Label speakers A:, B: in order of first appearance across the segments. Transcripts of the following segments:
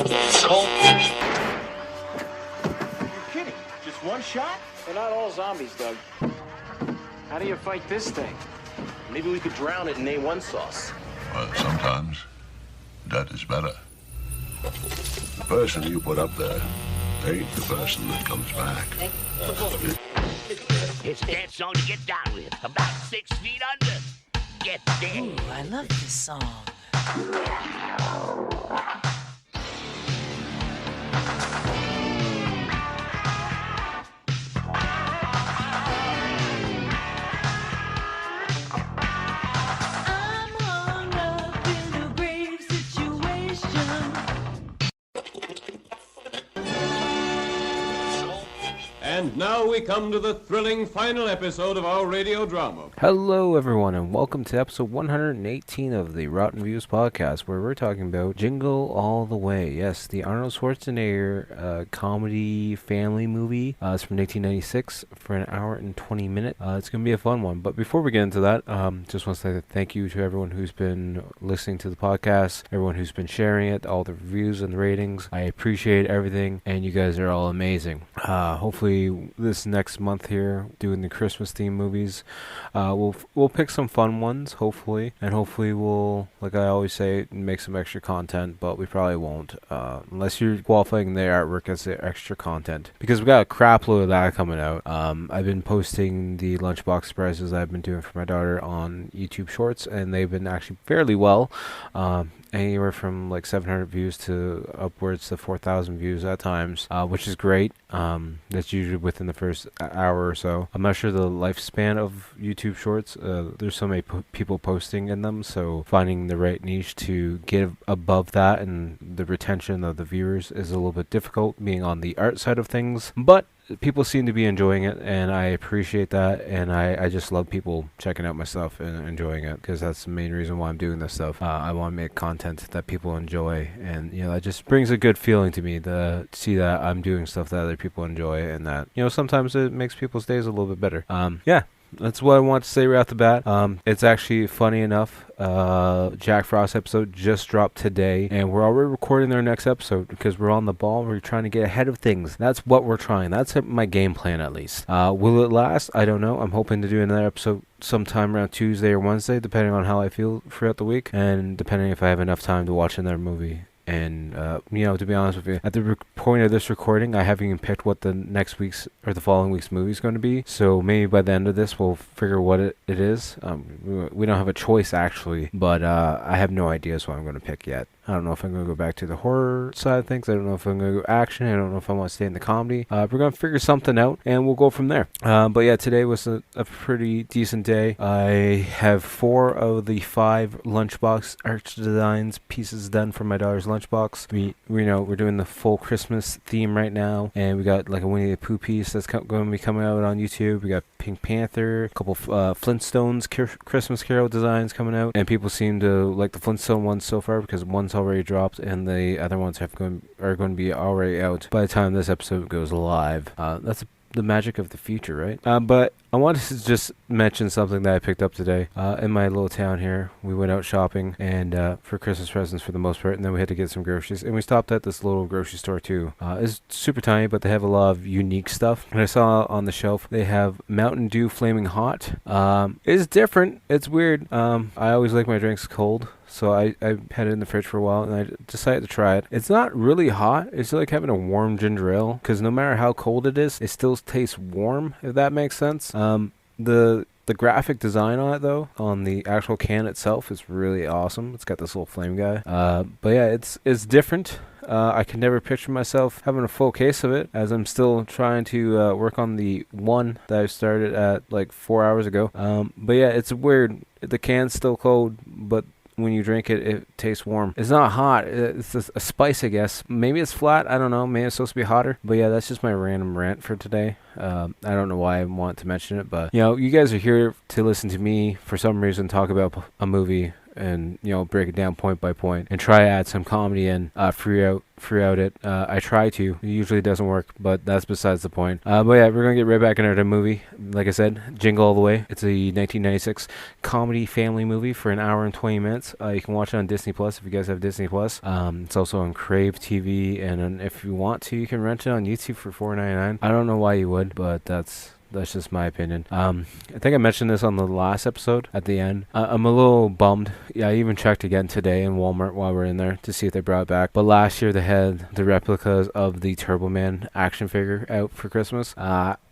A: Cold.
B: You're kidding. Just one shot?
C: They're not all zombies, Doug. How do you fight this thing?
B: Maybe we could drown it in A1 sauce.
D: Well, sometimes that is better. The person you put up there ain't the person that comes back.
E: It's a dance song to get down with. About 6 feet under. Get there.
F: Ooh, I love this song.
G: And now we come to the thrilling final episode of our radio drama.
H: Hello everyone and welcome to episode 118 of the Rotten Views podcast, where we're talking about Jingle All The Way. Yes, the Arnold Schwarzenegger comedy family movie. It's from 1996 for an hour and 20 minutes. It's going to be a fun one. But before we get into that, just want to say thank you to everyone who's been listening to the podcast, everyone who's been sharing it, all the reviews and the ratings. I appreciate everything and you guys are all amazing. Hopefully this next month here, doing the Christmas theme movies, we'll pick some fun ones, hopefully, and hopefully we'll, like I always say, make some extra content, but we probably won't, unless you're qualifying the artwork as the extra content, because we got a crap load of that coming out. I've been posting the lunchbox surprises I've been doing for my daughter on YouTube Shorts, and they've been actually fairly well. Anywhere from like 700 views to upwards to 4,000 views at times, which is great. That's usually within the first hour or so. I'm not sure the lifespan of YouTube Shorts. There's so many people posting in them, so finding the right niche to get above that and the retention of the viewers is a little bit difficult, being on the art side of things. But people seem to be enjoying it, and I appreciate that, and I just love people checking out my stuff and enjoying it, because that's the main reason why I'm doing this stuff. I want to make content that people enjoy, and that just brings a good feeling to me to see that I'm doing stuff that other people enjoy, and that sometimes it makes people's days a little bit better. Yeah, that's what I want to say right off the bat. It's actually funny enough. Jack Frost episode just dropped today, and we're already recording their next episode because we're on the ball. We're trying to get ahead of things. That's what we're trying. That's my game plan, at least. Will it last? I don't know. I'm hoping to do another episode sometime around Tuesday or Wednesday, depending on how I feel throughout the week, and depending if I have enough time to watch another movie. And to be honest with you, at the point of this recording, I haven't even picked what the next week's or the following week's movie is going to be. So maybe by the end of this, we'll figure what it is. We don't have a choice, actually, but I have no idea what I'm going to pick yet. I don't know if I'm going to go back to the horror side of things. I don't know if I'm going to go action. I don't know if I want to stay in the comedy. We're going to figure something out, and we'll go from there. But yeah, today was a pretty decent day. I have 4 of the 5 lunchbox art designs pieces done for my daughter's lunchbox. We're doing the full Christmas theme right now, and we got like a Winnie the Pooh piece that's going to be coming out on YouTube. We got Pink Panther, a couple Flintstones Christmas Carol designs coming out, and people seem to like the Flintstone ones so far because one's already dropped and the other ones are going to be already out by the time this episode goes live. That's the magic of the future, right? But I wanted to just mention something that I picked up today. In my little town here, we went out shopping and for Christmas presents for the most part, and then we had to get some groceries, and we stopped at this little grocery store too. It's super tiny, but they have a lot of unique stuff. And I saw on the shelf they have Mountain Dew Flaming Hot. It's different. It's weird. I always like my drinks cold, so I had it in the fridge for a while, and I decided to try it. It's not really hot. It's like having a warm ginger ale, because no matter how cold it is, it still tastes warm, if that makes sense. The graphic design on it, though, on the actual can itself, is really awesome. It's got this little flame guy. But yeah, it's different. I can never picture myself having a full case of it, as I'm still trying to work on the one that I started at like 4 hours ago. But yeah, it's weird. The can's still cold, but when you drink it, it tastes warm. It's not hot. It's a spice, I guess. Maybe it's flat. I don't know. Maybe it's supposed to be hotter. But yeah, that's just my random rant for today. I don't know why I want to mention it, but you guys are here to listen to me for some reason talk about a movie and break it down point by point and try to add some comedy in throughout it. I try to. It usually doesn't work, but that's besides the point. But yeah, we're gonna get right back into the movie. Like I said, Jingle All The Way. It's a 1996 comedy family movie for an hour and 20 minutes. You can watch it on Disney Plus if you guys have Disney Plus. It's also on Crave TV, and if you want to, you can rent it on YouTube for $4.99. I don't know why you would, but that's just my opinion. I think I mentioned this on the last episode at the end. I'm a little bummed. Yeah, I even checked again today in Walmart while we're in there to see if they brought it back. But last year they had the replicas of the Turbo Man action figure out for Christmas.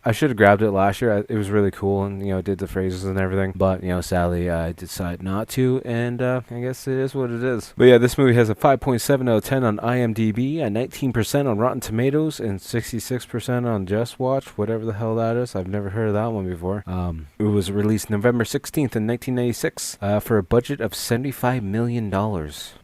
H: I should have grabbed it last year. It was really cool and, did the phrases and everything. But, sadly, I decided not to. And I guess it is what it is. But yeah, this movie has a 5.7 out of 10 on IMDb, a 19% on Rotten Tomatoes, and 66% on Just Watch, whatever the hell that is. I've never heard of that one before. It was released November 16th in 1996 for a budget of $75 million.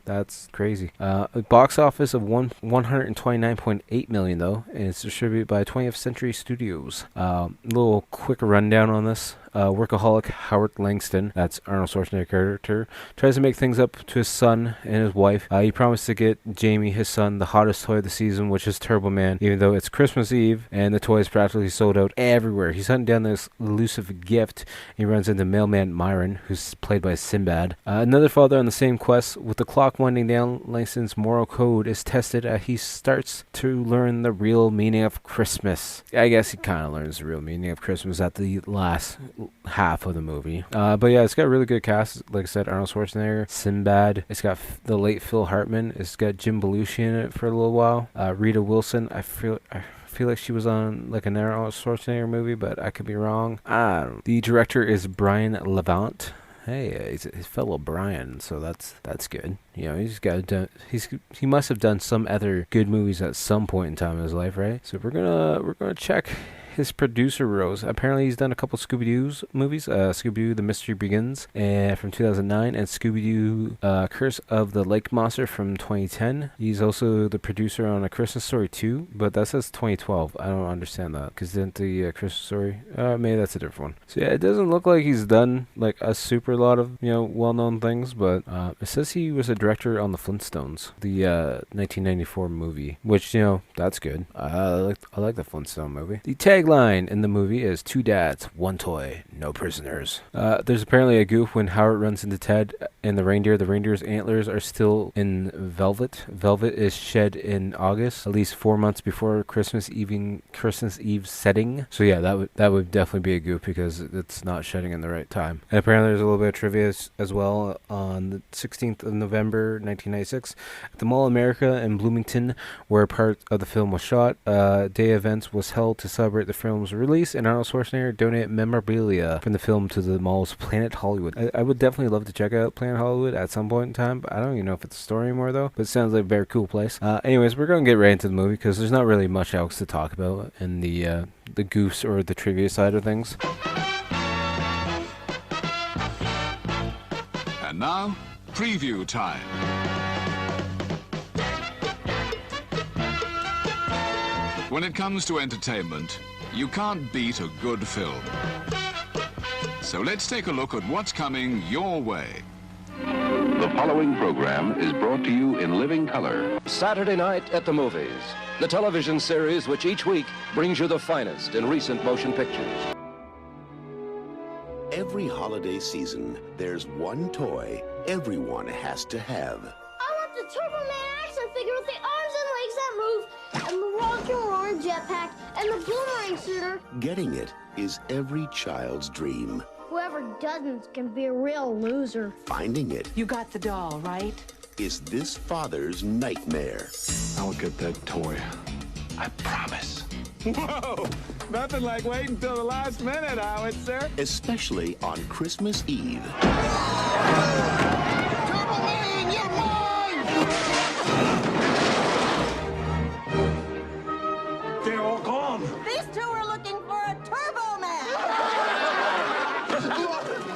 H: That's crazy. A box office of $129.8 million, though, and it's distributed by 20th Century Studios. Little quick rundown on this. Workaholic Howard Langston, that's Arnold Schwarzenegger's character, tries to make things up to his son and his wife. He promised to get Jamie, his son, the hottest toy of the season, which is Turbo Man, even though it's Christmas Eve and the toy is practically sold out everywhere. He's hunting down this elusive gift. He runs into mailman Myron, who's played by Sinbad. Another father on the same quest. With the clock winding down, Langston's moral code is tested as he starts to learn the real meaning of Christmas. I guess he kind of learns the real meaning of Christmas at the last half of the movie. But yeah, it's got a really good cast. Like I said, Arnold Schwarzenegger, Sinbad. It's got the late Phil Hartman. It's got Jim Belushi in it for a little while. Rita Wilson. I feel like she was on like an Arnold Schwarzenegger movie, but I could be wrong. The director is Brian Levant. Hey, he's his fellow Brian, so that's good. He must have done some other good movies at some point in time in his life, right? So we're gonna check his producer roles. Apparently he's done a couple Scooby-Doo's movies, Scooby-Doo The Mystery Begins from 2009 and Scooby-Doo Curse of the Lake Monster from 2010. He's also the producer on A Christmas Story 2, but that says 2012. I don't understand that, because didn't the Christmas Story, maybe that's a different one. So yeah, it doesn't look like he's done like a super lot of well-known things, but it says he was a director on The Flintstones, the 1994 movie, which that's good. I like the Flintstone movie. The tagline in the movie is 2 dads, 1 toy, no prisoners. There's apparently a goof when Howard runs into Ted and the reindeer. The reindeer's antlers are still in velvet. Velvet is shed in August, at least 4 months before Christmas Eve setting. So yeah, that would definitely be a goof because it's not shedding in the right time. And apparently there's a little bit of trivia as well. On the 16th of November 1996 at the Mall of America in Bloomington, where part of the film was shot, day events was held to celebrate the film's release, and Arnold Schwarzenegger donated memorabilia from the film to the mall's Planet Hollywood. I would definitely love to check out Planet Hollywood at some point in time, but I don't even know if it's a story anymore though, but it sounds like a very cool place. Anyways, we're going to get right into the movie because there's not really much else to talk about in the goose or the trivia side of things.
A: And now, preview time. When it comes to entertainment, you can't beat a good film. So let's take a look at what's coming your way.
F: The following program is brought to you in living color.
I: Saturday Night at the Movies, the television series which each week brings you the finest in recent motion pictures.
J: Every holiday season, there's one toy everyone has to have.
K: I want the Turbo Man action figure with the arms and legs that move, and the rock and roll jetpack, and the boomerang shooter.
J: Getting it is every child's dream.
K: Whoever doesn't can be a real loser.
J: Finding it.
L: You got the doll, right?
J: Is this father's nightmare.
F: I'll get that toy. I promise.
C: Whoa! Nothing like waiting till the last minute, Howard, sir.
J: Especially on Christmas Eve.
C: Turbo Man, you're mine! They're all gone.
L: These two are looking for a Turbo Man!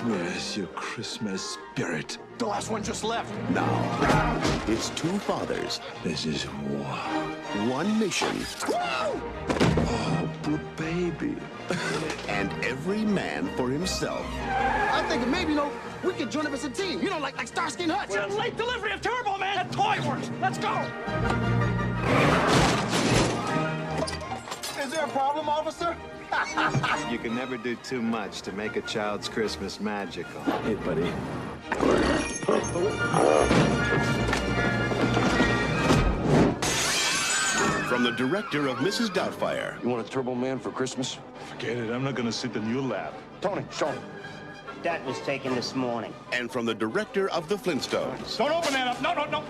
F: Where's your Christmas spirit?
B: The last one just left.
J: Now, it's 2 fathers.
F: This is war.
J: 1 mission.
F: Oh, poor baby.
J: And every man for himself.
C: I'm thinking maybe
M: We could join up as a team, you know, like Starsky and Hutch.
B: Well, late delivery of Turbo Man. That toy works. Let's go.
M: Is there a problem, officer?
C: You can never do too much to make a child's Christmas magical.
B: Hey, buddy.
J: From the director of Mrs. Doubtfire.
I: You want a Turbo Man for Christmas?
N: Forget it. I'm not gonna sit in your lap.
I: Tony, show him.
E: That was taken this morning.
J: And from the director of The Flintstones.
B: Don't open that up. No, no, no.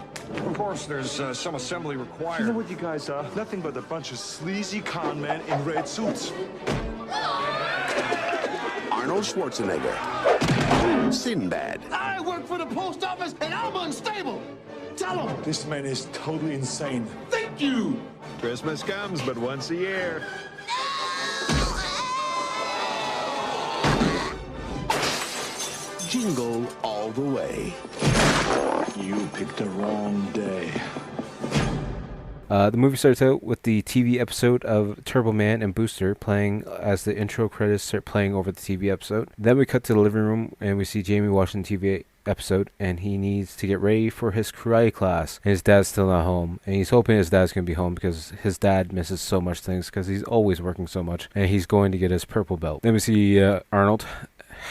N: Of course, there's some assembly required. You know what you guys are? Nothing but a bunch of sleazy con men in red suits.
J: Arnold Schwarzenegger. Sinbad.
M: I work for the post office and I'm unstable. Tell him.
N: This man is totally insane.
M: Thank you.
C: Christmas comes but once a year.
J: Jingle All The Way.
N: You picked the wrong day.
H: The movie starts out with the TV episode of Turbo Man and Booster playing as the intro credits start playing over the TV episode. Then we cut to the living room and we see Jamie watching the TV episode, and he needs to get ready for his karate class. And his dad's still not home, and he's hoping his dad's going to be home because his dad misses so much things because he's always working so much, and he's going to get his purple belt. Then we see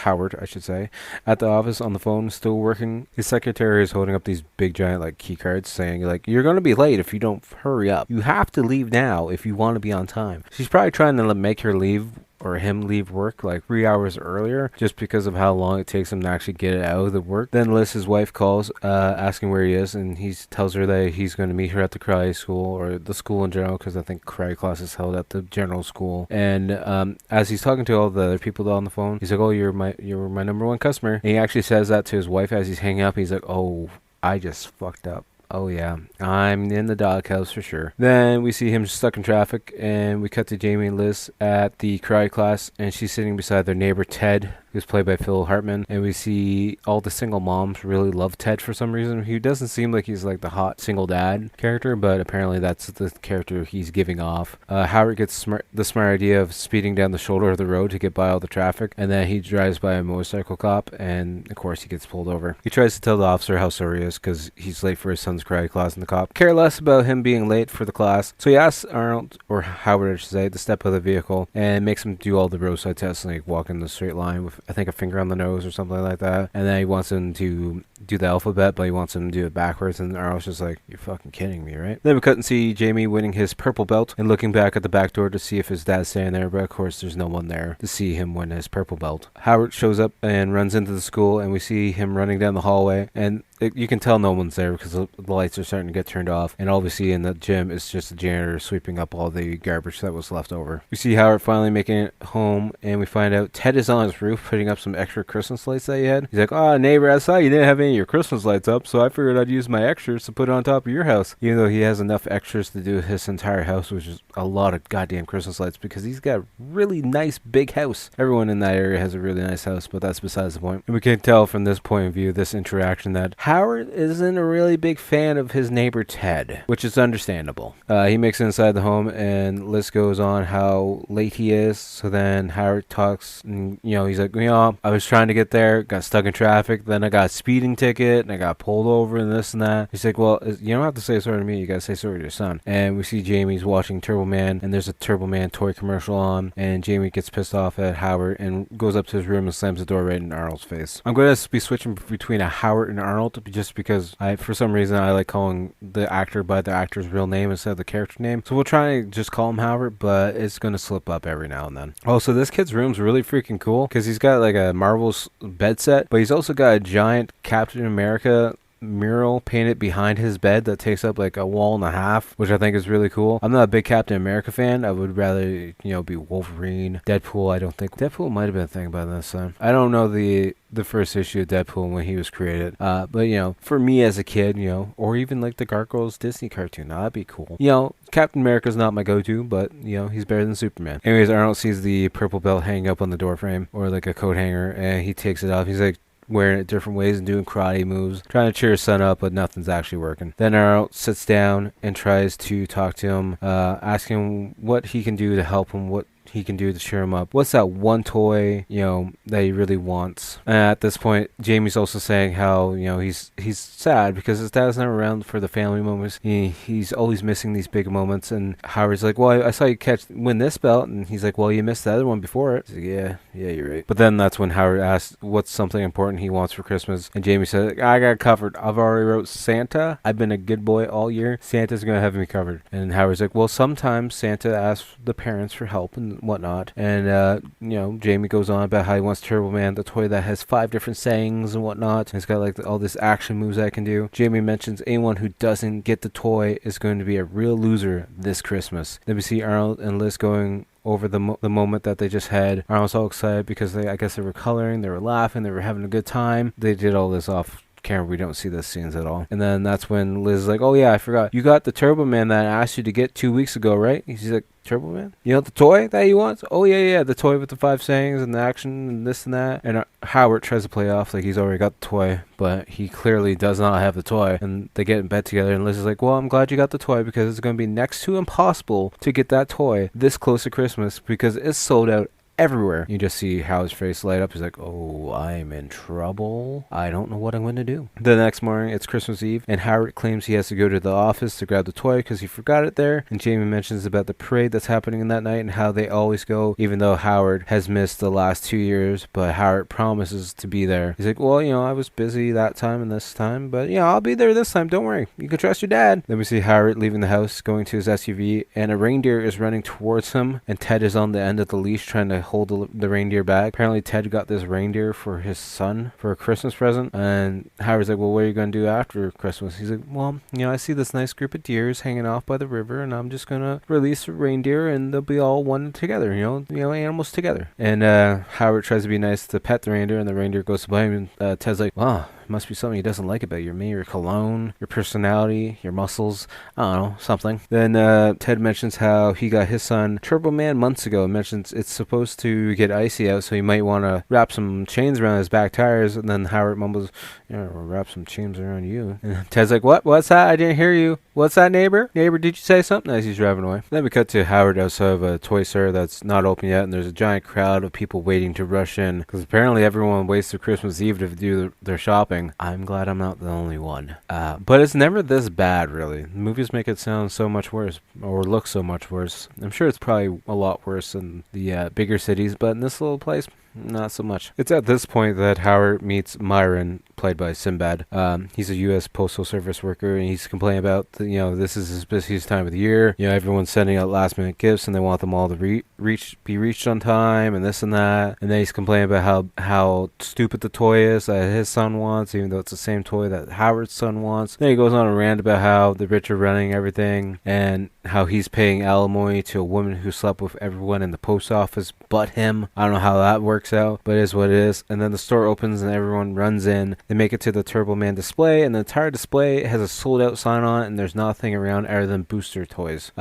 H: Howard, I should say, at the office on the phone, still working. His secretary is holding up these big giant like key cards saying like, you're going to be late if you don't hurry up. You have to leave now if you want to be on time. She's probably trying to make her leave or him leave work like 3 hours earlier just because of how long it takes him to actually get it out of the work. Then Liz, his wife, calls asking where he is, and he tells her that he's going to meet her at the karate school, or the school in general, because I think karate class is held at the general school. And as he's talking to all the other people on the phone, he's like, oh, you're my number one customer. And he actually says that to his wife as he's hanging up. He's like, oh, I just fucked up. Oh yeah, I'm in the doghouse for sure. Then we see him stuck in traffic, and we cut to Jamie and Liz at the karate class, and she's sitting beside their neighbor Ted, who's played by Phil Hartman. And we see all the single moms really love Ted for some reason. He doesn't seem like he's like the hot single dad character, but apparently that's the character he's giving off. Howard gets the smart idea of speeding down the shoulder of the road to get by all the traffic, and then he drives by a motorcycle cop, and of course he gets pulled over. He tries to tell the officer how sorry he is because he's late for his son's karate class, and the cop care less about him being late for the class. So he asks Arnold, or Howard I should say, to step out of the vehicle and makes him do all the roadside tests, like walk in the straight line with I think a finger on the nose or something like that. And then he wants him to do the alphabet, but he wants him to do it backwards, and Arnold's just like, you're fucking kidding me, right? Then we cut and see Jamie winning his purple belt and looking back at the back door to see if his dad's standing there, but of course there's no one there to see him win his purple belt. Howard shows up and runs into the school, and we see him running down the hallway, and you can tell no one's there because the lights are starting to get turned off, and all we see in the gym is just the janitor sweeping up all the garbage that was left over. We see Howard finally making it home, and we find out Ted is on his roof putting up some extra Christmas lights that he had. He's like, oh, neighbor, I saw you didn't have any of your Christmas lights up, so I figured I'd use my extras to put on top of your house. Even though he has enough extras to do his entire house, which is a lot of goddamn Christmas lights, because he's got a really nice big house. Everyone in that area has a really nice house, but that's besides the point. And we can tell from this point of view, this interaction, that Howard isn't a really big fan of his neighbor Ted, which is understandable. He makes it inside the home, and Liz goes on how late he is. So then Howard talks, and he's like, I was trying to get there, got stuck in traffic, then I got a speeding ticket, and I got pulled over, and this and that. He's like, well, you don't have to say sorry to me, you gotta say sorry to your son. And we see Jamie's watching Turbo Man, and there's a Turbo Man toy commercial on, and Jamie gets pissed off at Howard and goes up to his room and slams the door right in Arnold's face. I'm going to be switching between a Howard and Arnold just because for some reason I like calling the actor by the actor's real name instead of the character name. So we'll try to just call him Howard, but it's going to slip up every now and then. Also, this kid's room's really freaking cool because he's got like a Marvel's bed set, but he's also got a giant Captain America mural painted behind his bed that takes up like a wall and a half, which I think is really cool. I'm not a big Captain America fan. I would rather, be Wolverine, Deadpool. I don't think Deadpool might have been a thing by this time. I don't know the first issue of Deadpool when he was created. But for me as a kid, or even like the Gargoyles Disney cartoon, that'd be cool. Captain America's not my go-to, but he's better than Superman. Anyways, Arnold sees the purple belt hanging up on the door frame, or like a coat hanger, and he takes it off. He's like wearing it different ways and doing karate moves, trying to cheer his son up, but nothing's actually working. Then Arnold sits down and tries to talk to him, asking him what he can do to help him, what he can do to cheer him up. What's that one toy, that he really wants? And at this point, Jamie's also saying how, he's sad because his dad's never around for the family moments. He's always missing these big moments. And Howard's like, well, I saw you win this belt. And he's like, well, you missed the other one before it. He's like, yeah, you're right. But then that's when Howard asks what's something important he wants for Christmas. And Jamie said, I got it covered. I've already wrote Santa. I've been a good boy all year. Santa's going to have me covered. And Howard's like, well, sometimes Santa asks the parents for help and whatnot. And, Jamie goes on about how he wants Turbo Man, the toy that has 5 different sayings and whatnot. And it's got like all this action moves I can do. Jamie mentions anyone who doesn't get the toy is going to be a real loser this Christmas. Then we see Arnold and Liz going over the moment that they just had. Arnold's all excited because I guess they were coloring, they were laughing, they were having a good time. They did all this off camera. We don't see the scenes at all. And then that's when Liz is like, oh yeah, I forgot. You got the Turbo Man that I asked you to get 2 weeks ago, right? He's like, Turbo Man? You know the toy that he wants? Oh yeah, the toy with the 5 sayings and the action and this and that. And Howard tries to play off like he's already got the toy, but he clearly does not have the toy. And they get in bed together and Liz is like, well, I'm glad you got the toy because it's going to be next to impossible to get that toy this close to Christmas because it's sold out everywhere. You just see Howard's face light up. He's like, oh, I'm in trouble. I don't know what I'm going to do. The next morning, it's Christmas Eve, and Howard claims he has to go to the office to grab the toy because he forgot it there. And Jamie mentions about the parade that's happening in that night and how they always go, even though Howard has missed the last 2 years, but Howard promises to be there. He's like, well, I was busy that time and this time, but I'll be there this time. Don't worry. You can trust your dad. Then we see Howard leaving the house, going to his SUV, and a reindeer is running towards him, and Ted is on the end of the leash trying to hold the reindeer back. Apparently Ted got this reindeer for his son for a Christmas present, and Howard's like, well, what are you going to do after Christmas? He's like, well, I see this nice group of deers hanging off by the river, and I'm just going to release a reindeer, and they'll be all one together, animals together. And Howard tries to be nice to pet the reindeer, and the reindeer goes by him, and Ted's like, wow, must be something he doesn't like about you. Maybe your cologne, your personality, your muscles. I don't know, something. Then Ted mentions how he got his son Turbo Man months ago. And mentions it's supposed to get icy out, so he might want to wrap some chains around his back tires. And then Howard mumbles, we'll wrap some chains around you. And Ted's like, what? What's that? I didn't hear you. What's that, neighbor? Neighbor, did you say something? As he's driving away. Then we cut to Howard outside of a toy store that's not open yet, and there's a giant crowd of people waiting to rush in because apparently everyone waits till Christmas Eve to do their shopping. I'm glad I'm not the only one. But it's never this bad, really. Movies make it sound so much worse, or look so much worse. I'm sure it's probably a lot worse in the bigger cities, but in this little place, not so much. It's at this point that Howard meets Myron, played by Sinbad. He's a U.S. Postal Service worker, and he's complaining about, this is his busiest time of the year. Everyone's sending out last-minute gifts, and they want them all to be reached on time, and this and that. And then he's complaining about how stupid the toy is that his son wants, even though it's the same toy that Howard's son wants. Then he goes on a rant about how the rich are running everything, and how he's paying alimony to a woman who slept with everyone in the post office but him. I don't know how that works out, but it is what it is. And then the store opens and everyone runs in. They make it to the Turbo Man display, and the entire display has a sold out sign on it, and there's nothing around other than booster toys.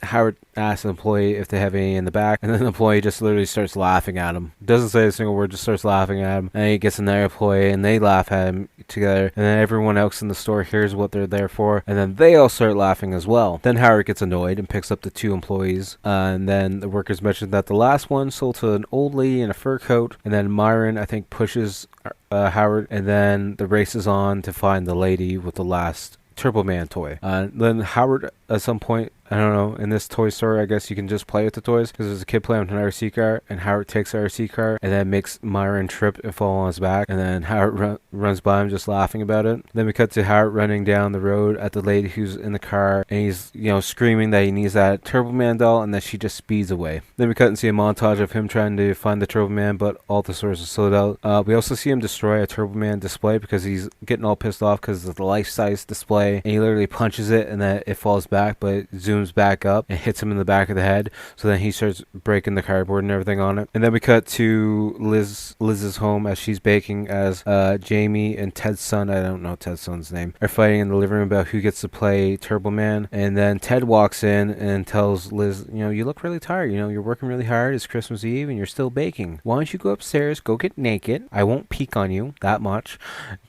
H: Howard asks the employee if they have any in the back, and then the employee just literally starts laughing at him. Doesn't say a single word, just starts laughing at him. And he gets another employee, and they laugh at him together. And then everyone else in the store hears what they're there for, and then they all start laughing as well. Then Howard gets annoyed and picks up the 2 employees. And then the workers mention that the last one sold to an old lady in a fur coat. And then Myron, I think, pushes Howard, and then the race is on to find the lady with the last Turbo Man toy. Then Howard, at some point, I don't know, in this toy store, I guess you can just play with the toys, because there's a kid playing with an RC car, and Howard takes the RC car, and then makes Myron trip and fall on his back, and then Howard runs by him just laughing about it. Then we cut to Howard running down the road at the lady who's in the car, and he's, screaming that he needs that Turbo Man doll, and that she just speeds away. Then we cut and see a montage of him trying to find the Turbo Man, but all the stores are sold out. We also see him destroy a Turbo Man display, because he's getting all pissed off because of the life-size display, and he literally punches it, and then it falls back, but it zooms back up and hits him in the back of the head. So then he starts breaking the cardboard and everything on it. And then we cut to Liz's home as she's baking, as Jamie and Ted's son, I don't know Ted's son's name, are fighting in the living room about who gets to play Turbo Man. And then Ted walks in and tells Liz, you look really tired. You're working really hard. It's Christmas Eve and you're still baking. Why don't you go upstairs, go get naked? I won't peek on you that much.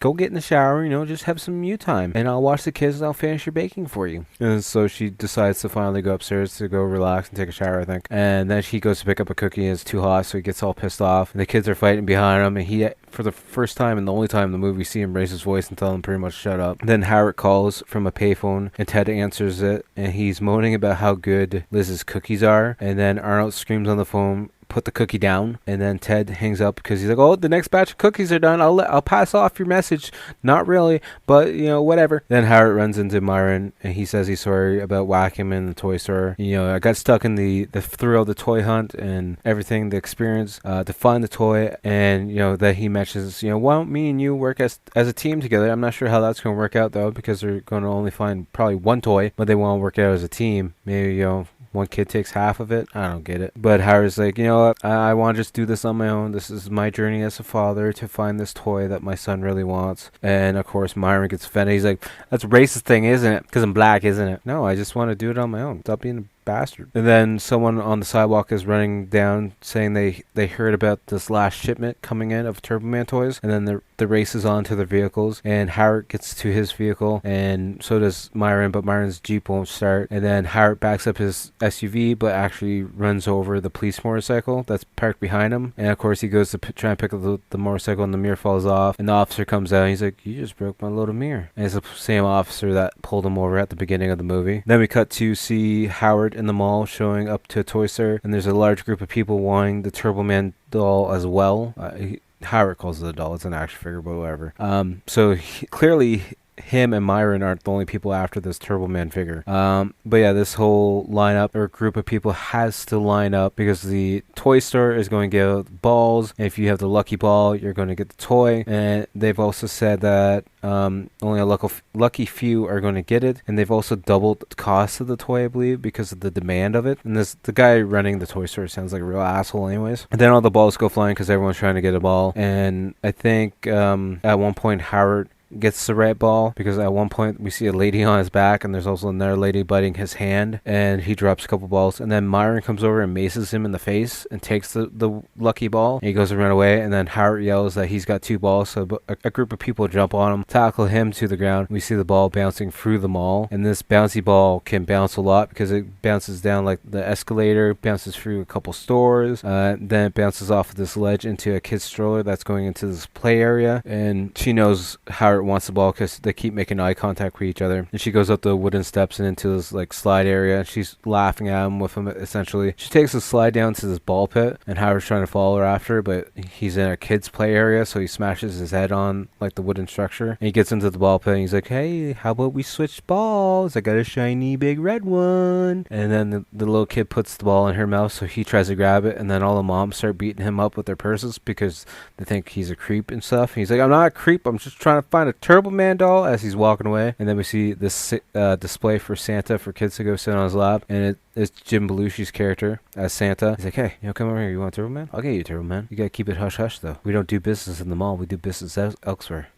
H: Go get in the shower, just have some you time. And I'll watch the kids and I'll finish your baking for you. And so so she decides to finally go upstairs to go relax and take a shower, I think. And then he goes to pick up a cookie and it's too hot, so he gets all pissed off. And the kids are fighting behind him, and he, for the first time and the only time in the movie, see him raise his voice and tell him pretty much shut up. Then Howard calls from a payphone, and Ted answers it, and he's moaning about how good Liz's cookies are. And then Arnold screams on the phone, put the cookie down, and then Ted hangs up because he's like, oh, the next batch of cookies are done. I'll pass off your message. Not really, but whatever. Then Howard runs into Myron, and he says he's sorry about whacking him in the toy store. I got stuck in the thrill of the toy hunt and everything, the experience to find the toy. And that he mentions, why don't me and you work as a team together? I'm not sure how that's going to work out though, because they're going to only find probably one toy, but they want to work out as a team. Maybe one kid takes half of it. I don't get it. But Howard's like, what? I want to just do this on my own. This is my journey as a father to find this toy that my son really wants. And of course, Myron gets offended. He's like, that's a racist thing, isn't it? Because I'm black, isn't it? No, I just want to do it on my own. Stop being a bastard. And then someone on the sidewalk is running down saying they heard about this last shipment coming in of Turbo Man toys, and then the race is on to their vehicles, and Howard gets to his vehicle, and so does Myron, but Myron's Jeep won't start. And then Howard backs up his SUV, but actually runs over the police motorcycle that's parked behind him. And of course he goes to try and pick up the motorcycle, and the mirror falls off, and the officer comes out and he's like, you just broke my little mirror. And it's the same officer that pulled him over at the beginning of the movie. Then we cut to see Howard in the mall showing up to a toy store, and there's a large group of people wanting the Turbo Man doll as well. Howard calls it a doll. It's an action figure, but whatever. So clearly him and Myron aren't the only people after this Turbo Man figure. But yeah, this whole lineup or group of people has to line up because the toy store is going to give out balls. And if you have the lucky ball, you're going to get the toy. And they've also said that only a lucky few are going to get it. And they've also doubled the cost of the toy, I believe, because of the demand of it. And the guy running the toy store sounds like a real asshole anyways. And then all the balls go flying because everyone's trying to get a ball. And I think at one point Howard gets the right ball because at one point we see a lady on his back, and there's also another lady biting his hand, and he drops a couple balls, and then Myron comes over and maces him in the face and takes the lucky ball, and he goes to run away, and then Howard yells that he's got 2 balls, so a group of people jump on him, tackle him to the ground. We see the ball bouncing through the mall, and this bouncy ball can bounce a lot because it bounces down like the escalator, bounces through a couple stores, then it bounces off of this ledge into a kid's stroller that's going into this play area, and she knows Howard wants the ball because they keep making eye contact with each other, and she goes up the wooden steps and into this like slide area, and she's laughing at him with him essentially. She takes a slide down to this ball pit, and Howard's trying to follow her after, but he's in a kid's play area, so he smashes his head on like the wooden structure, and he gets into the ball pit, and he's like, hey, how about we switch balls? I got a shiny big red one. And then the little kid puts the ball in her mouth, so he tries to grab it, and then all the moms start beating him up with their purses because they think he's a creep and stuff. And he's like, I'm not a creep, I'm just trying to find a Turbo Man doll, as he's walking away. And then we see this display for Santa for kids to go sit on his lap, and it's Jim Belushi's character as Santa. He's like, hey, come over here, you want Turbo Man? I'll get you Turbo Man. You gotta keep it hush hush though. We don't do business in the mall, we do business elsewhere.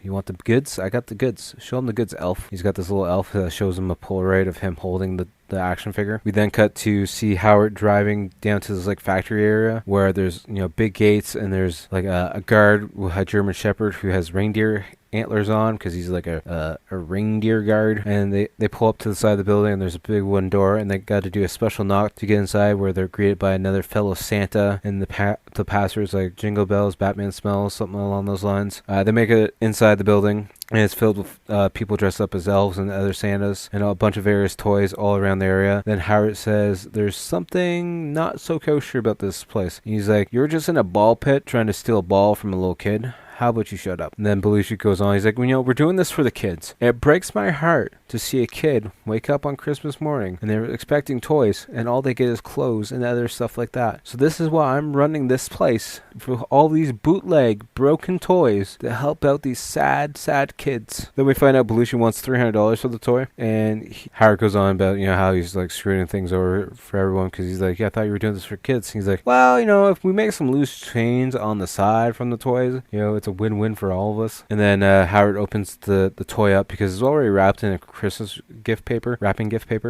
H: You want the goods? I got the goods. Show him the goods, elf. He's got this little elf that shows him a Polaroid of him holding the action figure. We then cut to see Howard driving down to this like factory area where there's big gates, and there's like a guard with a German Shepherd who has reindeer antlers on because he's like a reindeer guard, and they pull up to the side of the building, and there's a big wooden door, and they got to do a special knock to get inside where they're greeted by another fellow Santa, and the passwords like jingle bells, Batman smells, something along those lines. They make it inside the building, and it's filled with people dressed up as elves and other Santas, and a bunch of various toys all around the area. Then Howard says there's something not so kosher about this place. And he's like, you're just in a ball pit trying to steal a ball from a little kid. How about you shut up? And then Belushi goes on. He's like, we're doing this for the kids. It breaks my heart to see a kid wake up on Christmas morning and they're expecting toys, and all they get is clothes and other stuff like that. So this is why I'm running this place, for all these bootleg broken toys to help out these sad kids. Then we find out Belushi wants $300 for the toy, and Howard goes on about how he's like screwing things over for everyone because he's like, yeah, I thought you were doing this for kids. And he's like, well, if we make some loose chains on the side from the toys, it's a win-win for all of us. And then Howard opens the toy up because it's already wrapped in a Christmas gift paper.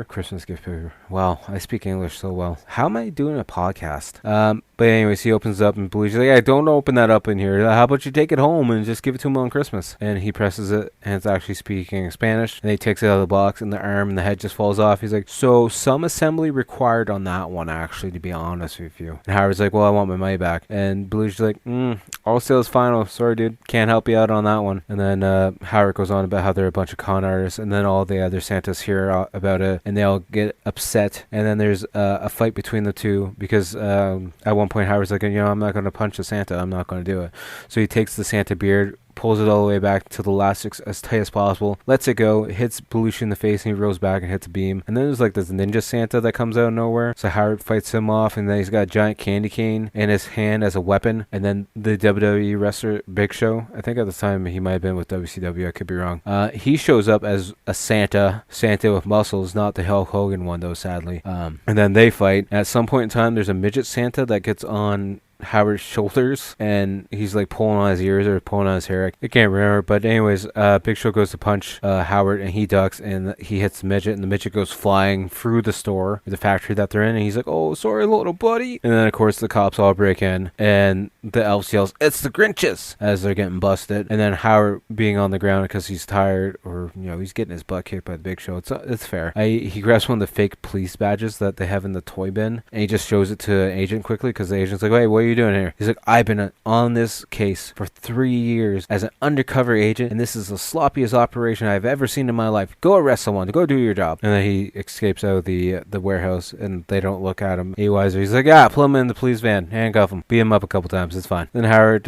H: Christmas gift paper. Wow, I speak English so well. How am I doing a podcast? But anyways, he opens it up and Belushi's like, hey, don't open that up in here. How about you take it home and just give it to him on Christmas? And he presses it, and it's actually speaking Spanish. And he takes it out of the box, and the arm and the head just falls off. He's like, so some assembly required on that one, actually, to be honest with you. And Howard's like, well, I want my money back. And Belushi's like, all sales final. Sorry, dude. Can't help you out on that one. And then Howard goes on about how they're a bunch of con artists, and then all the other Santas hear about it, and they all get upset. And then there's a fight between the two because at one point Howard's like, I'm not going to punch the Santa. I'm not going to do it. So he takes the Santa beard, pulls it all the way back to the elastic as tight as possible, lets it go, hits Belushi in the face, and he rolls back and hits a beam. And then there's like this ninja Santa that comes out of nowhere. So Howard fights him off, and then he's got a giant candy cane in his hand as a weapon. And then the WWE wrestler Big Show, I think at the time he might have been with WCW, I could be wrong. He shows up as a Santa with muscles, not the Hulk Hogan one though, sadly. And then they fight. At some point in time, there's a midget Santa that gets on Howard's shoulders, and he's like pulling on his ears or pulling on his hair. I can't remember, but anyways, Big Show goes to punch Howard, and he ducks, and he hits the midget, and the midget goes flying through the store, the factory that they're in, and he's like, oh, sorry, little buddy. And then of course the cops all break in, and the elf yells, it's the Grinches, as they're getting busted. And then Howard being on the ground because he's tired, or he's getting his butt kicked by the Big Show. It's fair. He grabs one of the fake police badges that they have in the toy bin, and he just shows it to an agent quickly because the agent's like, hey, what are you doing here? He's like, I've been on this case for 3 years as an undercover agent, and this is the sloppiest operation I've ever seen in my life. Go arrest someone. Go do your job. And then he escapes out of the warehouse, and they don't look at him. He's like, pull him in the police van, handcuff him, beat him up a couple times. It's fine. Then Howard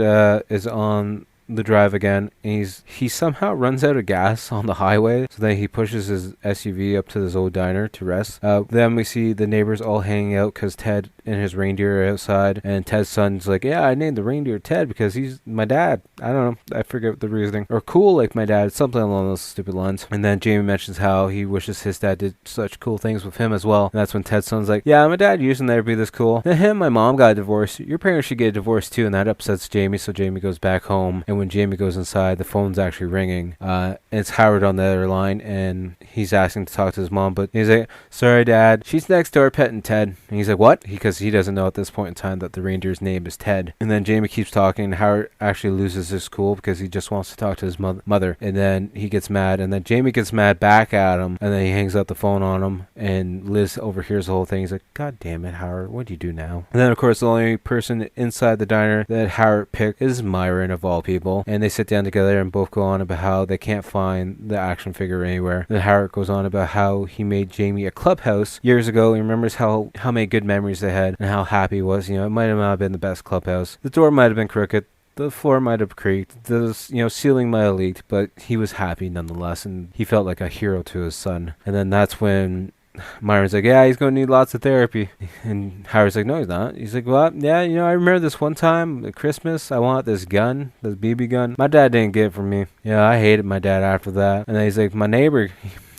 H: is on the drive again, and he somehow runs out of gas on the highway, so then he pushes his SUV up to this old diner to rest. Then we see the neighbors all hanging out because Ted and his reindeer are outside, and Ted's son's like, I named the reindeer Ted because he's my dad. I don't know, I forget the reasoning, or cool like my dad, something along those stupid lines. And then Jamie mentions how he wishes his dad did such cool things with him as well, and that's when Ted's son's like, my dad used to never be this cool. Then him, my mom got a divorce. Your parents should get a divorce too, and that upsets Jamie, so Jamie goes back home, and when Jamie goes inside, the phone's actually ringing. And it's Howard on the other line, and he's asking to talk to his mom, but he's like, sorry, Dad, she's next door petting Ted. And he's like, what? Because he doesn't know at this point in time that the reindeer's name is Ted. And then Jamie keeps talking, and Howard actually loses his cool because he just wants to talk to his mother. And then he gets mad, and then Jamie gets mad back at him, and then he hangs up the phone on him, and Liz overhears the whole thing. He's like, God damn it, Howard, what do you do now? And then, of course, the only person inside the diner that Howard picked is Myron, of all people. And they sit down together and both go on about how they can't find the action figure anywhere. Then Howard goes on about how he made Jamie a clubhouse years ago. He remembers how many good memories they had and how happy he was. It might have not been the best clubhouse. The door might have been crooked. The floor might have creaked. The ceiling might have leaked, but he was happy nonetheless, and he felt like a hero to his son. And then that's when Myron's like, he's going to need lots of therapy. And Howard's like, no, he's not. He's like, well, I remember this one time at Christmas, I want this gun, this BB gun. My dad didn't get it from me. I hated my dad after that. And then he's like, my neighbor,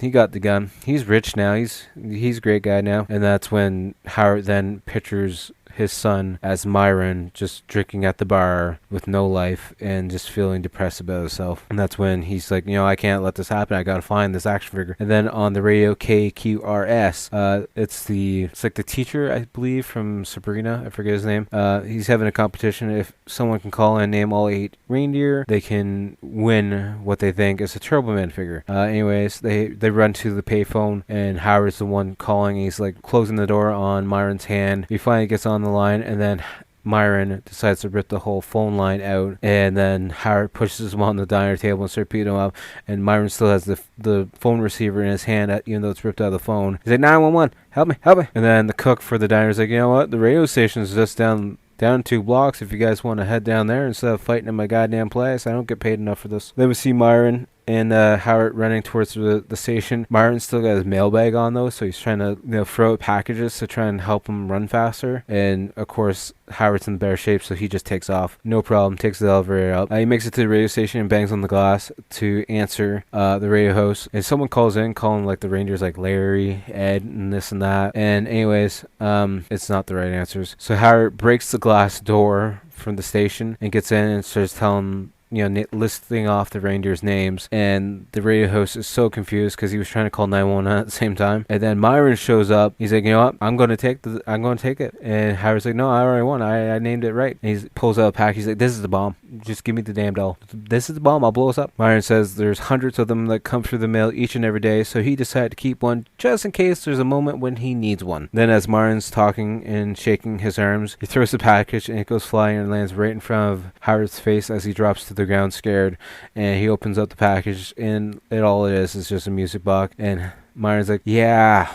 H: he got the gun. He's rich now. He's a great guy now. And that's when Howard then pictures his son as Myron, just drinking at the bar with no life and just feeling depressed about himself. And that's when he's like, I can't let this happen. I gotta find this action figure. And then on the radio, KQRS, it's like the teacher, I believe, from Sabrina. I forget his name. He's having a competition. If someone can call and name all 8 reindeer, they can win what they think is a Turbo Man figure. Anyways, they run to the payphone, and Howard's the one calling. He's like closing the door on Myron's hand. He finally gets on the line, and then Myron decides to rip the whole phone line out, and then Howard pushes him on the diner table and starts beating him up, and Myron still has the phone receiver in his hand, even though it's ripped out of the phone. He's like, 911, help me. And then the cook for the diner is like, you know what, the radio station is just down 2 blocks. If you guys want to head down there instead of fighting in my goddamn place, I don't get paid enough for this. Then we see Myron and Howard running towards the station. Myron's still got his mailbag on though, so he's trying to throw out packages to try and help him run faster. And of course, Howard's in better shape, so he just takes off. No problem, takes the elevator up. He makes it to the radio station and bangs on the glass to answer the radio host. And someone calls in, calling like the Rangers like Larry, Ed, and this and that. And anyways, it's not the right answers. So Howard breaks the glass door from the station and gets in and starts telling listing off the reindeers' names, and the radio host is so confused because he was trying to call 911 at the same time. And then Myron shows up. He's like, you know what? I'm going to take it. And Howard's like, no, I already won. I named it right. And he pulls out a pack. He's like, this is the bomb. Just give me the damn doll. This is the bomb. I'll blow us up. Myron says there's hundreds of them that come through the mail each and every day, so he decided to keep one just in case there's a moment when he needs one. Then as Myron's talking and shaking his arms, he throws the package and it goes flying and lands right in front of Howard's face as he drops to the ground scared. And he opens up the package, and all it is just a music box. And Myron's like, yeah,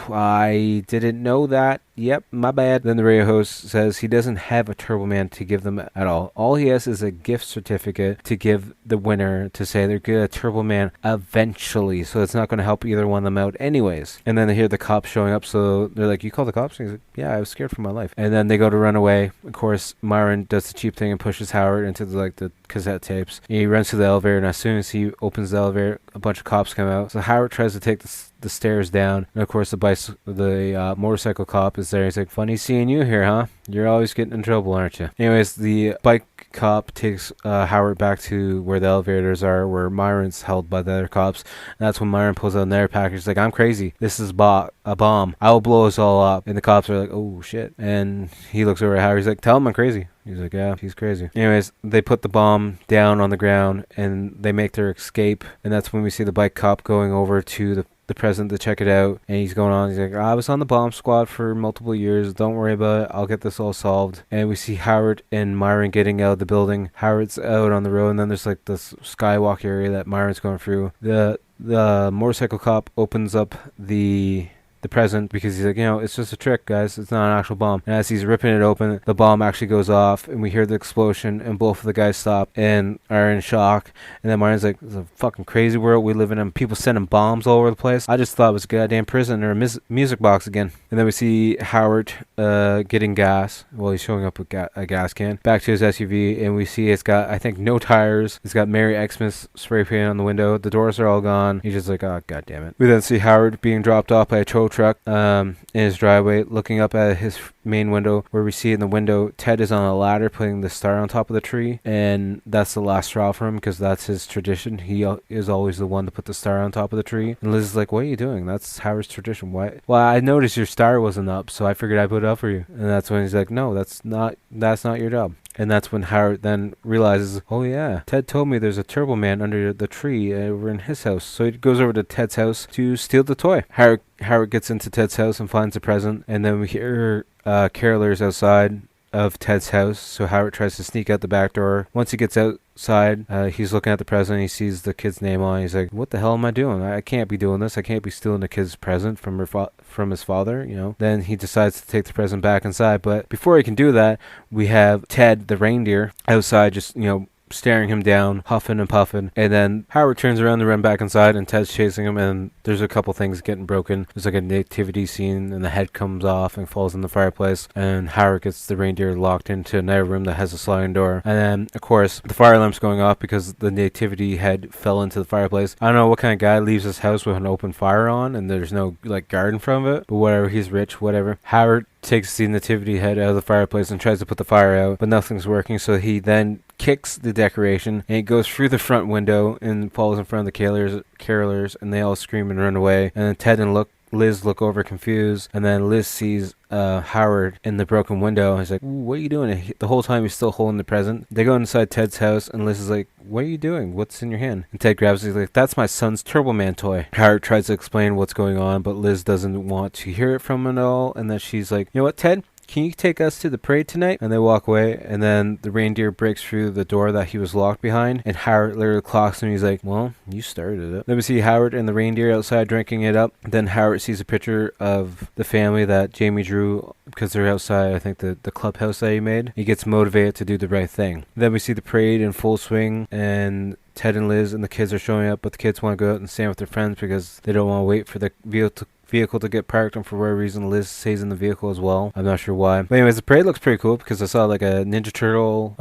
H: I didn't know that. Yep, my bad. Then the radio host says he doesn't have a Turbo Man to give them at all. All he has is a gift certificate to give the winner to say they're good at Turbo Man eventually. So it's not going to help either one of them out anyways. And then they hear the cops showing up. So they're like, you called the cops? And he's like, yeah, I was scared for my life. And then they go to run away. Of course, Myron does the cheap thing and pushes Howard into the cassette tapes. And he runs to the elevator, and as soon as he opens the elevator, a bunch of cops come out. So Howard tries to take the stairs down. And of course, the motorcycle cop is there. He's like, funny seeing you here, huh? You're always getting in trouble, aren't you? Anyways, the bike cop takes Howard back to where the elevators are, where Myron's held by the other cops. And that's when Myron pulls out another package. He's like, I'm crazy. This is a bomb. I will blow us all up. And the cops are like, oh, shit. And he looks over at Howard. He's like, tell him I'm crazy. He's like, yeah, he's crazy. Anyways, they put the bomb down on the ground, and they make their escape. And that's when we see the bike cop going over to the president to check it out, and he's going on. He's like, I was on the bomb squad for multiple years. Don't worry about it. I'll get this all solved. And we see Howard and Myron getting out of the building. Howard's out on the road, and then there's like this skywalk area that Myron's going through. The motorcycle cop opens up the present because he's like, it's just a trick, guys. It's not an actual bomb. And as he's ripping it open, the bomb actually goes off, and we hear the explosion, and both of the guys stop and are in shock. And then Martin's like, it's a fucking crazy world we live in, and people sending bombs all over the place. I just thought it was a goddamn prison or a music box again. And then we see Howard getting gas. Well, he's showing up with a gas can back to his SUV, and we see it's got, I think, no tires. It's got Merry Xmas spray paint on the window. The doors are all gone. He's just like, oh, god damn it. We then see Howard being dropped off by a tow truck in his driveway, looking up at his main window, where we see in the window Ted is on a ladder putting the star on top of the tree, and that's the last straw for him because that's his tradition. He is always the one to put the star on top of the tree. And Liz is like, what are you doing? That's Howard's tradition. Why? Well, I noticed your star wasn't up, so I figured I'd put it up for you. And that's when he's like, no, that's not your job. And that's when Howard then realizes, oh yeah, Ted told me there's a Turbo Man under the tree over in his house. So he goes over to Ted's house to steal the toy. Howard gets into Ted's house and finds the present. And then we hear carolers outside of Ted's house. So Howard tries to sneak out the back door. Once he gets outside, he's looking at the present. He sees the kid's name on it. He's like, what the hell am I doing? I can't be doing this. I can't be stealing the kid's present from his father, Then he decides to take the present back inside. But before he can do that, we have Ted, the reindeer, outside just, staring him down, huffing and puffing. And then Howard turns around to run back inside, and Ted's chasing him, and there's a couple things getting broken. There's like a nativity scene, and the head comes off and falls in the fireplace, and Howard gets the reindeer locked into another room that has a sliding door. And then, of course, the fire alarm's going off because the nativity head fell into the fireplace. I don't know what kind of guy leaves his house with an open fire on, and there's no, guard in front of it, but whatever, he's rich, whatever. Howard takes the nativity head out of the fireplace and tries to put the fire out, but nothing's working, so he then kicks the decoration, and it goes through the front window and falls in front of the carolers, and they all scream and run away. And then Ted and Liz look over confused, and then Liz sees Howard in the broken window. He's like, what are you doing? The whole time he's still holding the present. They go inside Ted's house, and Liz is like, what are you doing? What's in your hand? And Ted grabs it. He's like, that's my son's Turbo Man toy. Howard tries to explain what's going on, but Liz doesn't want to hear it from him at all. And then she's like, you know what, Ted? Can you take us to the parade tonight? And they walk away, and then the reindeer breaks through the door that he was locked behind, and Howard literally clocks him. He's like, well, you started it. Then we see Howard and the reindeer outside drinking it up. Then Howard sees a picture of the family that Jamie drew because they're outside, I think, the clubhouse that he made. He gets motivated to do the right thing. Then we see the parade in full swing, and Ted and Liz and the kids are showing up, but the kids want to go out and stand with their friends because they don't want to wait for the vehicle to get parked, and for whatever reason Liz stays in the vehicle as well. I'm not sure why. But anyways, the parade looks pretty cool because I saw like a Ninja Turtle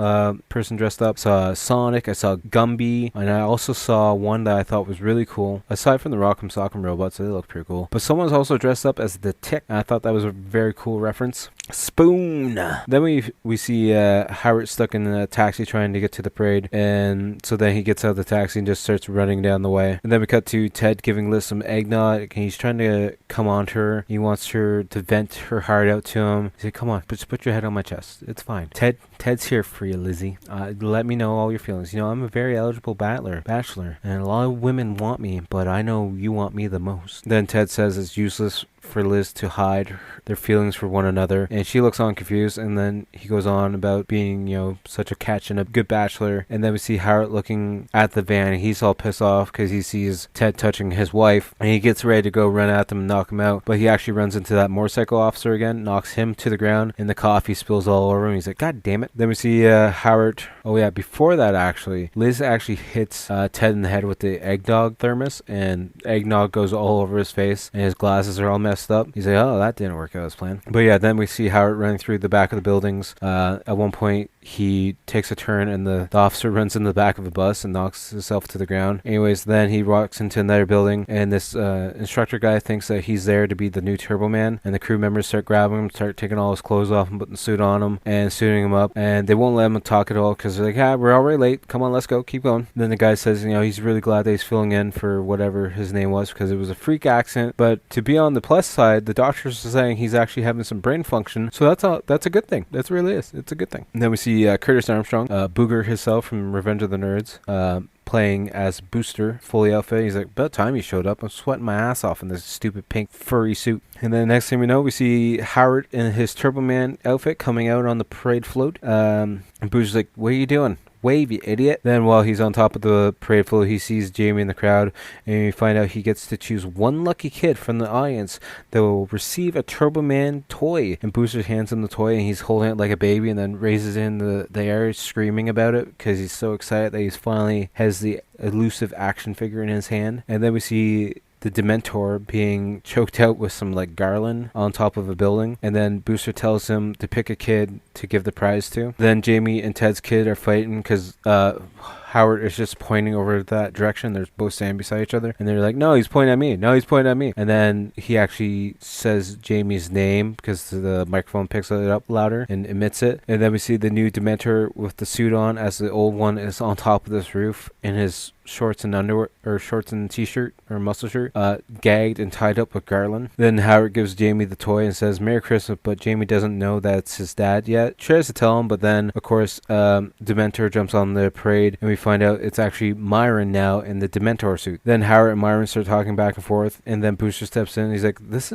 H: person dressed up. I saw Sonic, I saw Gumby, and I also saw one that I thought was really cool. Aside from the Rock'em Sock'em robots, so they look pretty cool. But someone's also dressed up as the Tick, and I thought that was a very cool reference. Spoon. Then we see Howard stuck in a taxi trying to get to the parade, and so then he gets out of the taxi and just starts running down the way. And then we cut to Ted giving Liz some eggnog, and he's trying to come on to her. He wants her to vent her heart out to him. He's like, come on, just put your head on my chest. It's fine. Ted's here for you, Lizzie. Let me know all your feelings. You know, I'm a very eligible bachelor, and a lot of women want me, but I know you want me the most. Then Ted says it's useless for Liz to hide their feelings for one another, and she looks on confused, and then he goes on about being, you know, such a catch and a good bachelor. And then we see Howard looking at the van, and he's all pissed off because he sees Ted touching his wife, and he gets ready to go run at them and knock him out, but he actually runs into that motorcycle officer again, knocks him to the ground, and the coffee spills all over him. He's like, God damn it. Then we see Howard. Oh yeah, before that actually, Liz actually hits Ted in the head with the eggnog thermos, and eggnog goes all over his face, and his glasses are all messed up. He's like, oh, that didn't work out as planned. But yeah, then we see Howard running through the back of the buildings. At one point, he takes a turn, and the officer runs in the back of a bus and knocks himself to the ground. Anyways, then he walks into another building, and this instructor guy thinks that he's there to be the new Turbo Man, and the crew members start grabbing him, start taking all his clothes off and putting the suit on him and suiting him up, and they won't let him talk at all because they're like, we're already late, come on, let's go, keep going. Then the guy says, you know, he's really glad that he's filling in for whatever his name was because it was a freak accident, but to be on the plus side, the doctors are saying he's actually having some brain function, so that's a good thing. That's really is. It's a good thing. And then we see Curtis Armstrong, Booger himself from Revenge of the Nerds, playing as Booster, fully outfit. He's like, about time you showed up. I'm sweating my ass off in this stupid pink furry suit. And then next thing we know, we see Howard in his Turbo Man outfit coming out on the parade float. And Booster's like, what are you doing? Wave, you idiot. Then while he's on top of the parade float, he sees Jamie in the crowd, and we find out he gets to choose one lucky kid from the audience that will receive a Turbo Man toy. And Booster hands him the toy, and he's holding it like a baby, and then raises it in the air, screaming about it because he's so excited that he's finally has the elusive action figure in his hand. And then we see the Dementor being choked out with some like garland on top of a building, and then Booster tells him to pick a kid to give the prize to. Then Jamie and Ted's kid are fighting because Howard is just pointing over that direction. They're both standing beside each other, and they're like, no, he's pointing at me. No, he's pointing at me. And then he actually says Jamie's name because the microphone picks it up louder and emits it. And then we see the new Dementor with the suit on as the old one is on top of this roof in his shorts and underwear, or shorts and t-shirt or muscle shirt, gagged and tied up with garland. Then Howard gives Jamie the toy and says Merry Christmas, but Jamie doesn't know that it's his dad yet. Tries to tell him, but then of course Dementor jumps on the parade, and we find out it's actually Myron now in the Dementor suit. Then Howard and Myron start talking back and forth, and then Booster steps in. He's like, this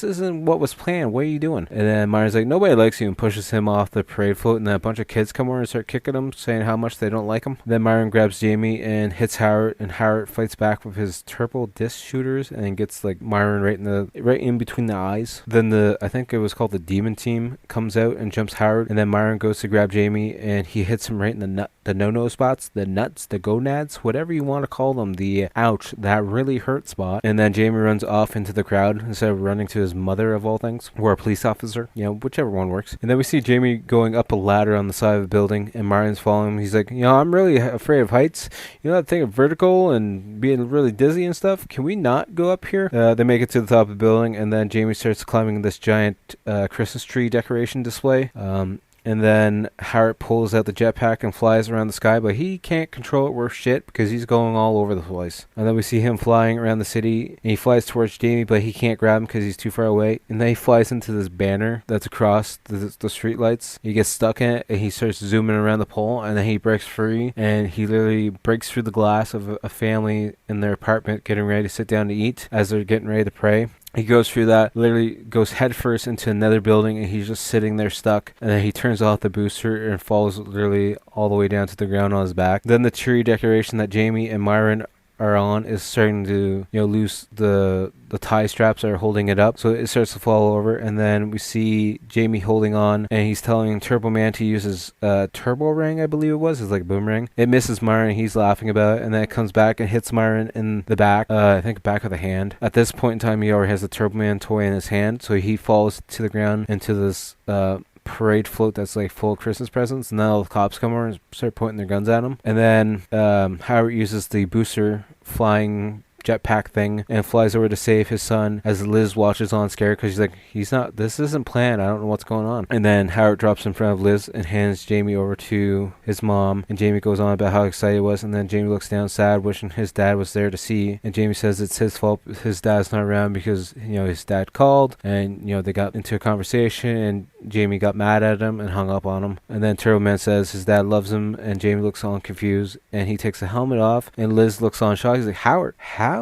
H: isn't what was planned. What are you doing? And then Myron's like, nobody likes you, and pushes him off the parade float, and then a bunch of kids come over and start kicking him, saying how much they don't like him. Then Myron grabs Jamie and hits Howard, and Howard fights back with his turbo disc shooters and gets like Myron right in between the eyes. Then I think it was called the Demon Team comes out and jumps Howard, and then Myron goes to grab Jamie and he hits him right in the no-no spots, the nuts, the gonads, whatever you want to call them, the ouch, that really hurt spot. And then Jamie runs off into the crowd instead of running to his mother of all things, or a police officer, you know, whichever one works. And then we see Jamie going up a ladder on the side of the building, and Myron's following him. He's like, you know, I'm really afraid of heights. You know that thing of vertical and being really dizzy and stuff? Can we not go up here? They make it to the top of the building, and then Jamie starts climbing this giant Christmas tree decoration display. And then Howard pulls out the jetpack and flies around the sky, but he can't control it worth shit because he's going all over the place. And then we see him flying around the city, and he flies towards Jamie, but he can't grab him because he's too far away. And then he flies into this banner that's across the street lights. He gets stuck in it, and he starts zooming around the pole, and then he breaks free, and he literally breaks through the glass of a family in their apartment getting ready to sit down to eat as they're getting ready to pray. He goes through that, literally goes headfirst into another building, and he's just sitting there stuck. And then he turns off the booster and falls literally all the way down to the ground on his back. Then the tree decoration that Jamie and Myron are on is starting to, loose the tie straps that are holding it up, so it starts to fall over, and then we see Jamie holding on, and he's telling Turbo Man to use his turbo ring, I believe it was. It's like a boomerang. It misses Myron, he's laughing about it, and then it comes back and hits Myron in the back, I think back of the hand. At this point in time, he already has the Turbo Man toy in his hand, so he falls to the ground into this parade float that's like full of Christmas presents, and then all the cops come over and start pointing their guns at him. And then Howard uses the booster flying jetpack thing and flies over to save his son, as Liz watches on scared because she's like, this isn't planned, I don't know what's going on. And then Howard drops in front of Liz and hands Jamie over to his mom, and Jamie goes on about how excited he was, and then Jamie looks down sad, wishing his dad was there to see, and Jamie says it's his fault his dad's not around because his dad called, and they got into a conversation, and Jamie got mad at him and hung up on him. And then Turbo Man says his dad loves him, and Jamie looks on confused, and he takes the helmet off, and Liz looks on shocked. He's like, Howard, Howie.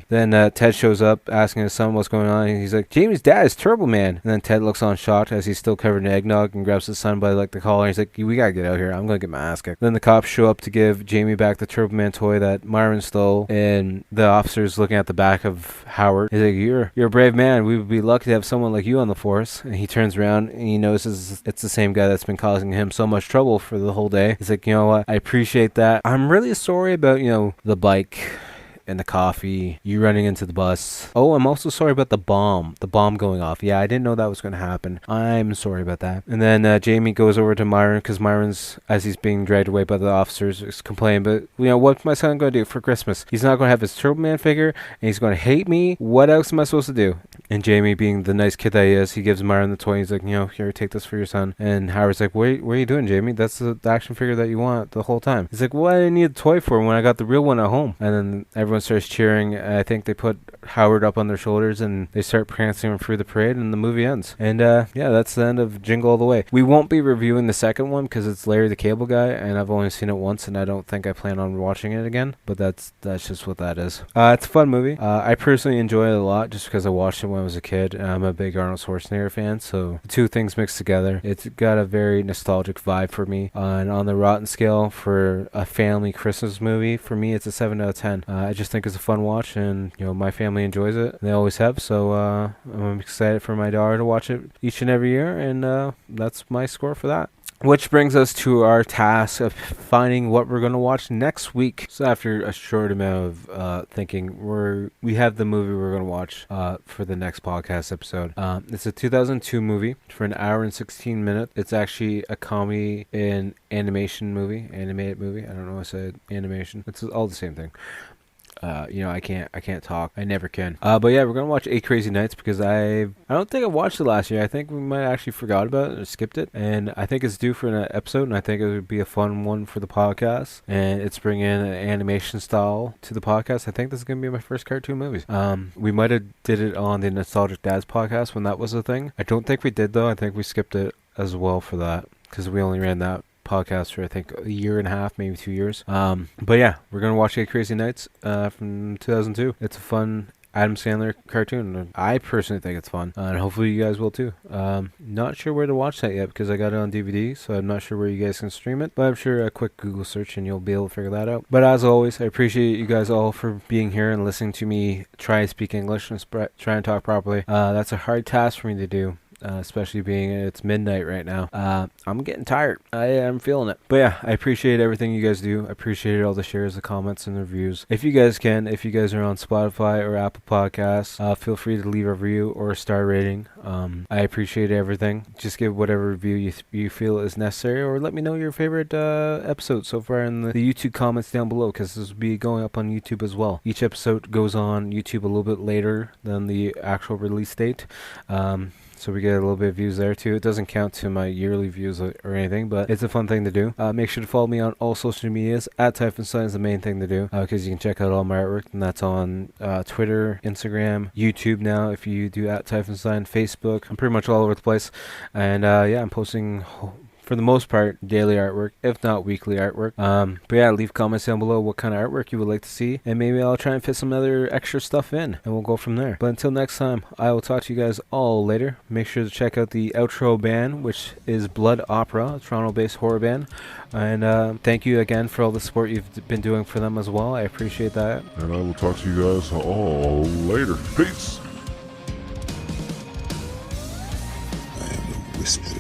H: Then Ted shows up asking his son what's going on, and he's like, Jamie's dad is Turbo Man. And then Ted looks on shocked as he's still covered in eggnog and grabs his son by the collar, and he's like, we gotta get out here, I'm gonna get my ass kicked. Then the cops show up to give Jamie back the Turbo Man toy that Myron stole, and the officer's looking at the back of Howard. He's like, you're a brave man, we would be lucky to have someone like you on the force. And he turns around and he notices it's the same guy that's been causing him so much trouble for the whole day. He's like, you know what, I appreciate that. I'm really sorry about the bike and the coffee, you running into the bus. Oh, I'm also sorry about the bomb going off. Yeah, I didn't know that was going to happen. I'm sorry about that. And then Jamie goes over to Myron, because Myron's, as he's being dragged away by the officers, is complaining, but what's my son going to do for Christmas? He's not going to have his Turbo Man figure, and he's going to hate me. What else am I supposed to do? And Jamie, being the nice kid that he is, he gives Myron the toy. He's like, here, take this for your son. And Howard's like, what are you doing, Jamie? That's the action figure that you want the whole time. He's like, what do I need a toy for when I got the real one at home? And then everyone starts cheering. I think they put Howard up on their shoulders and they start prancing him through the parade, and the movie ends. And that's the end of Jingle All The Way. We won't be reviewing the second one because it's Larry the Cable Guy, and I've only seen it once, and I don't think I plan on watching it again, but that's just what that is. It's a fun movie. I personally enjoy it a lot just because I watched it when I was a kid, and I'm a big Arnold Schwarzenegger fan, so the two things mixed together, it's got a very nostalgic vibe for me. And on the Rotten scale for a family Christmas movie, for me it's a 7 out of 10. I just think it's a fun watch, and my family enjoys it. They always have, so I'm excited for my daughter to watch it each and every year, and that's my score for that. Which brings us to our task of finding what we're going to watch next week. So after a short amount of thinking, we have the movie we're going to watch for the next podcast episode. It's a 2002 movie for an hour and 16 minutes. It's actually a comedy and animated movie. I don't know why I said animation. It's all the same thing. I can't talk. I never can. But yeah, we're gonna watch 8 Crazy Nights because I don't think I watched it last year. I think we might actually forgot about it or skipped it, and I think it's due for an episode, and I think it would be a fun one for the podcast. And it's bringing an animation style to the podcast. I think this is gonna be my first cartoon movies. We might have did it on the Nostalgic Dads podcast when that was a thing. I don't think we did though. I think we skipped it as well for that because we only ran that podcast for I think a year and a half, maybe 2 years. But yeah, we're gonna watch 8 Crazy Nights from 2002. It's a fun Adam Sandler cartoon. I personally think it's fun, and hopefully you guys will too. Not sure where to watch that yet because I got it on DVD, so I'm not sure where you guys can stream it, but I'm sure a quick Google search and you'll be able to figure that out. But as always, I appreciate you guys all for being here and listening to me try and speak English and try and talk properly. That's a hard task for me to do. Especially being it's midnight right now. I'm getting tired. I am feeling it. But yeah, I appreciate everything you guys do. I appreciate all the shares, the comments, and the reviews. If you guys are on Spotify or Apple Podcasts, feel free to leave a review or a star rating. I appreciate everything. Just give whatever review you feel is necessary, or let me know your favorite episode so far in the YouTube comments down below, because this will be going up on YouTube as well. Each episode goes on YouTube a little bit later than the actual release date. So we get a little bit of views there too. It doesn't count to my yearly views or anything, but it's a fun thing to do. Make sure to follow me on all social medias. @Typhonstein is the main thing to do because you can check out all my artwork, and that's on Twitter, Instagram, YouTube now if you do @Typhonstein, Facebook. I'm pretty much all over the place. And yeah, I'm posting for the most part, daily artwork, if not weekly artwork. But yeah, leave comments down below what kind of artwork you would like to see, and maybe I'll try and fit some other extra stuff in, and we'll go from there. But until next time, I will talk to you guys all later. Make sure to check out the outro band, which is Blood Opera, a Toronto-based horror band. And thank you again for all the support you've been doing for them as well. I appreciate that.
O: And I will talk to you guys all later. Peace.
J: I am a whisper.